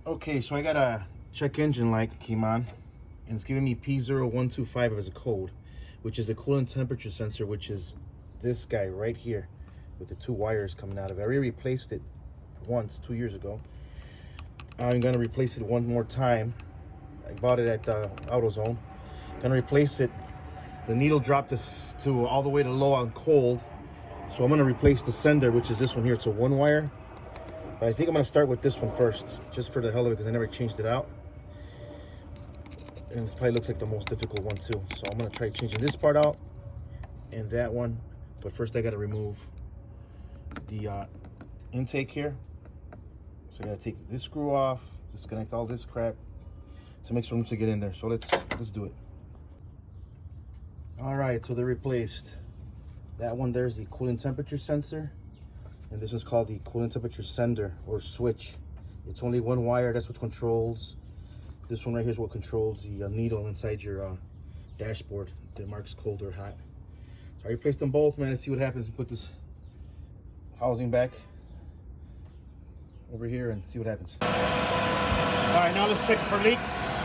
Okay, so I got a check engine light came on, and it's giving me P0125 as a code, which is the coolant temperature sensor, which is this guy right here with the two wires coming out of it. I already replaced it once 2 years ago. I'm gonna replace it one more time. I bought it at AutoZone. Gonna replace it. The needle dropped this to all the way to low on cold, so I'm gonna replace the sender, which is this one here. It's a one wire. But I think I'm gonna start with this one first, just for the hell of it, because I never changed it out. And this probably looks like the most difficult one too. So I'm gonna try changing this part out and that one. But first I gotta remove the intake here. So I gotta take this screw off, disconnect all this crap to make room to get in there. So let's do it. All right, so they're replaced. That one there's the coolant temperature sensor. And this is called the coolant temperature sender or switch. It's only one wire, that's what controls. This one right here is what controls the needle inside your dashboard that marks cold or hot. So I replaced them both, man. Let's see what happens. Put this housing back over here and see what happens. All right, now let's check for leaks.